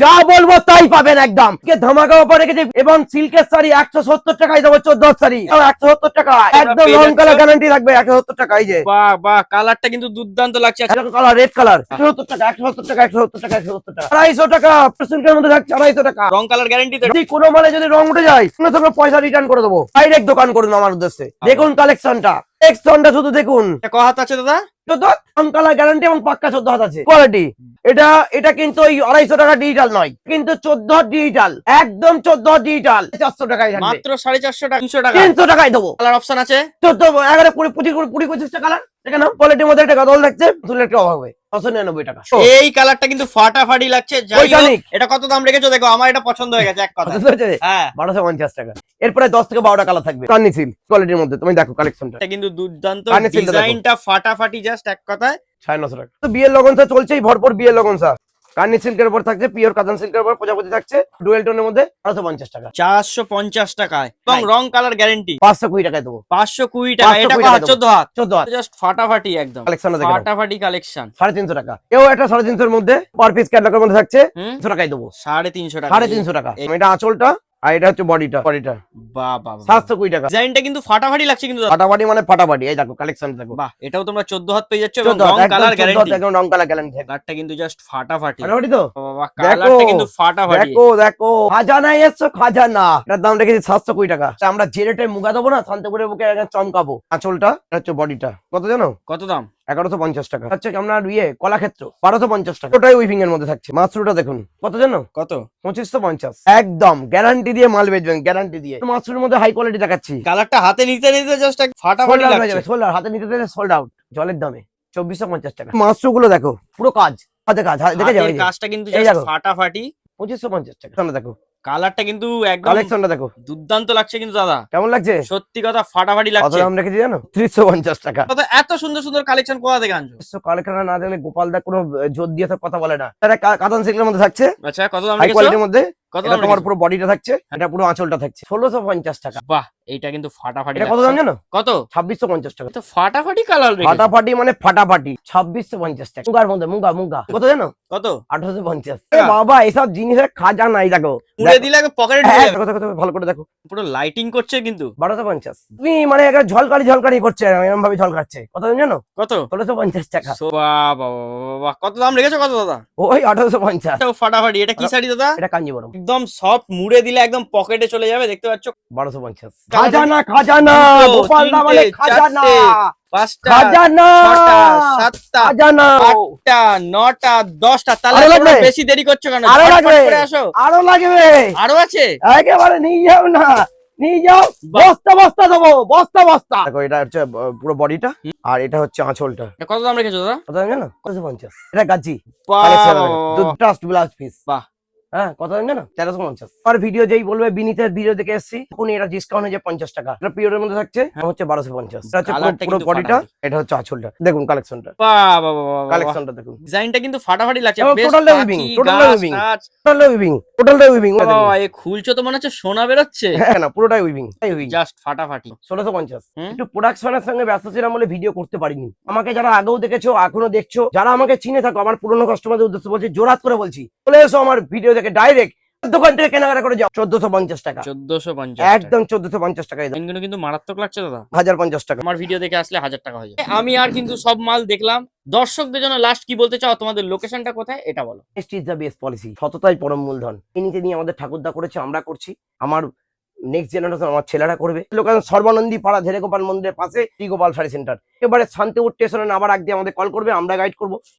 যা বলবো তাই পাবেন একদম ধামাকা অফার রেখেছি। এবং সিল্কের শাড়ি 170 টাকায় দেবো, 14 শাড়ি 170 টাকা, একদম রং কালার গ্যারান্টি থাকবে 170 টাকা। এই যে বাহ বাহ, কালারটা কিন্তু দুর্দান্ত লাগছে। কালার রেড কালার 170 টাকা, 170 টাকা, 170 টাকা, 170 টাকা, 250 টাকা সিল্কের মধ্যে থাকছে 250 টাকা। রং কালার গ্যারান্টি তো। যদি কোনো মালে যদি রং উঠে যায় সঙ্গে সঙ্গে পয়সা রিটার্ন করে দেবো। ডাইরেক্ট দোকান করুন আমার উদ্দেশ্যে। দেখুন কালেকশনটা, শুধু দেখুন। ক হাত আছে দাদা? 14 কালার গ্যারান্টি এবং পাক্কা 14 হাত আছে কোয়ালিটি। এটা কিন্তু ওই 250 টাকা ডিজিটাল নয়, কিন্তু 14 ডিজিটাল, একদম 14 ডিজিটাল 400 টাকায় থাকবে। মাত্র 450 টাকা, 300 টাকা, 300 টাকায় দেবো। কালার অপশন আছে 14, 11, 20, 25 টা কালার। দেখেন কোয়ালিটির মধ্যে একটা গদল থাকছে, ফুলের একটা অভাব হবে 699 টাকা। এই কালারটা কিন্তু ফাটাফাটি লাগছে। যাই হোক, এটা কত দাম রেখেছো দেখো, আমার এটা পছন্দ হয়ে গেছে এক কথা। হ্যাঁ 1250 টাকা। এরপরে 10 থেকে 12টা কালার থাকবে কার্নি সিল্ক কোয়ালিটির মধ্যে। তুমি দেখো কালেকশনটা, এটা কিন্তু দুর্দান্ত, কার্নি সিল্কটা দেখো। ডিজাইনটা ফাটাফাটি, জাস্ট এক কথায় 950 টাকা। তো বিয়ের লগনসা চলছেই, ভরপুর বিয়ের লগনসা। কার্নি সিল্কের উপর থাকছে, পিওর কাতান সিল্কের উপর প্রজাপতি থাকছে, ডুয়েল টোনের মধ্যে 1250 টাকা। 450 টাকায় এবং রং কালার গ্যারান্টি। 520 টাকায় দেবো। 520 টাকা। এটা 520 কত? টাকা 14 হাত। 14 হাত জাস্ট ফাটাফাটি একদম কালেকশনটা দেখো, ফাটাফাটি কালেকশন। 350 টাকা। এও একটা 350 এর মধ্যে পার পিস ক্যাটালগের মধ্যে থাকছে, 300 টাকায় দেবো। 350 টাকা। 350 টাকা। এটা আঁচলটা আর এটা হচ্ছে বডিটা। বাহ বাহ, 720 টাকা। ডিজাইনটা কিন্তু ফাটাফাটি লাগছে কিন্তু দাদা। ফাটাফাটি মানে ফাটাফাটি। এই দেখো কালেকশন দেখো। বাহ, এটাও তোমরা 14 হাত পেয়ে যাচ্ছ এবং 14 রং হাত, কালার গ্যারান্টি। একদম রং কালার গ্যারান্টি। কালারটা কিন্তু জাস্ট ফাটাফাটি। ফাটাফাটি তো বাহ, কালারটা কিন্তু ফাটাফাটি। দেখো খাজানা এসছো, খাজানা। এটার দাম রেখেছি 720 টাকা। আমরা যে রেটে মুগা দেবো না, শান্তিপুরের বুকে চমকাবো। আঁচলটা এটা হচ্ছে বডিটা, কত জানো? কত দাম? 1150 টাকা। হচ্ছে আপনার কলাক্ষেত্র 1250 টাকা। ওটাই উইভিং এর মধ্যে থাকছে। মাছরুটা দেখুন কত জানো? কত? 2550। একদম গ্যারান্টি দিয়ে মাল বেচবেন, গ্যারান্টি দিয়ে। মাছরুর মধ্যে হাই কোয়ালিটি দেখাচ্ছি। কালারটা হাতে নিতে নিতে জাস্ট ফাটাফাটি লাগছে। সোল্ড হাতে নিতে দিলে সোল্ড আউট। জলের দামে 2450 টাকা। মাছরু গুলো দেখো, পুরো কাজ হাতে কাজ, দেখে যাবে। কাজটা কিন্তু এই জাস্ট দেখো। ফাটাফাটি। 2550 টাকা। সামনে দেখো কালারটা কিন্তু একদম কালেকশনটা দেখো, দুর্দান্ত লাগছে কিন্তু দাদা। কেমন লাগছে? সত্যি কথা ফাটাফাটি কত লাগছে। দাম রেখেছি জানো? 350 টাকা। কত এত সুন্দর সুন্দর কালেকশন কোথা থেকে আনছো? কালেকশন না দেখলে গোপাল দা কোনো জোর দিয়ে তো কথা বলে না। এটা কাতান সিল্কের মধ্যে থাকছে, আচ্ছা কত দাম হাই রেখেছো? কোয়ালিটির মধ্যে। কত এটা দাম তোমার রেখেছো? পুরো বডিটা থাকছে, এটা পুরো আঁচলটা থাকছে। 1650 টাকা। বাহ, এইটা কিন্তু ফাটাফাটি এটা কত লাগছে। দাম জানো? কত? 2650 টাকা। তো ফাটাফাটি কালার রেখেছো। ফাটাফাটি মানে ফাটাফাটি 2650 টাকা। মুগার মধ্যে মুগা কত জানো? কত? 1850। বাবা এসব জিনিসের খাজা নাই। দেখো পুরে দিলে পকেটে ঢুকে যাবে। দেখো ভালো করে দেখো, পুরো লাইটিং করছে কিন্তু। 1250। তুমি মানে একটা ঝলকারি করছে, এরকম ভাবে ঝলকাচ্ছে। কত দাম জানো? কত? 1650 টাকা। বাহ বাহ বাহ, কত দাম রেখেছো কত দাদা? ওই 1850। এটাও ফাটাফাটি। এটা কি শাড়ি দাদা? এটা কাঞ্জিবরম, একদম সফট, মুড়ে দিলে একদম পকেটে চলে যাবে, দেখতে পাচ্ছ। 1250। খাজানা গোপাল দা মানে খাজানা। 5টা, খাজানা 6টা, 7টা, খাজানা 8টা, 9টা, 10টা। তাহলে আরো তোমরা লাগবে? বেশি দেরি করছো কেন? আরো ঝটপট লাগবে? করে আসো। আরো লাগবে? আরো আছে? একেবারে নিয়ে যাও না, নিয়ে যাও। বস্তা দেবো, বস্তা। দেখো এটা হচ্ছে পুরো বডিটা, আর এটা হচ্ছে আঁচলটা। এটা কত দাম রেখেছো দাদা? কত দাম জানো? 150। এটা গাজি বাহ, ট্রাস্ট ব্লাউজ পিস। বাহ। হ্যাঁ, কত দাম জানো? 1350। আর ভিডিও যেই বলবে বিনীতের ভিডিও দেখে এসেছি, এখন এটা ডিসকাউন্ট হয়ে যায় 50 টাকা। এটা পিওরের মধ্যে থাকছে, হচ্ছে 1250। এটা হচ্ছে কালারটা পুরো কিন্তু বডিটা, ফাটাফাটি। এটা হচ্ছে আঁচলটা। দেখুন কালেকশনটা, বাহ বাহ বাহ বাহ, বাহ। কালেকশনটা দেখুন। ডিজাইনটা কিন্তু ফাটাফাটি লাগছে। এবং বেশ total weaving, পাখি, total গাছ, weaving। টাছ। টোটালটা উইভিং। বাবা, এ খুলছো তো মনে হচ্ছে সোনা বেরোচ্ছে। হ্যাঁ না, পুরোটাই উইভিং। জাস্ট ফাটাফাটি। 1650। হুম। একটু প্রোডাকশনের সঙ্গে ব্যস্ত ছিলাম বলে ভিডিও করতে পারিনি। আমাকে যারা আগেও দেখেছো, এখনো দেখছো, যারা আমাকে চিনে থাকো, আমার পুরনো কাস্টমারদের উদ্দেশ্যে বলছি, জোরাত করে বলছি, চলে এসো আমার ভিডিও দেখে ডাইরেক্ট দোকান থেকে কেনাকাটা করে যাও। 1450 টাকা। 1450। একদম 1450 টাকায় দাও। এগুলো কিন্তু মারাত্মক লাগছে দাদা। 1050 টাকা। আমার ভিডিও দেখে আসলে 1000 টাকা হয়ে যাবে। আমি আর কিন্তু সব মাল দেখলাম। দর্শকদের জন্য লাস্ট কি বলতে চাও? তোমাদের লোকেশনটা কোথায় এটা বলো। Honesty is the best policy। সততাই পরম মূলধন। এই নীতি নিয়ে আমাদের ঠাকুরদা করেছে, আমরা করছি, আমার নেক্সট জেনারেশন আমার ছেলেরা করবে। লোকেশন সর্বানন্দী পাড়া, ধেরে গোপাল মন্দিরের পাশে টি গোপাল শাড়ি সেন্টার। এবারে শান্তিপুর স্টেশনে নামার আগে আমাদের কল করবে, আমরা গাইড করবো।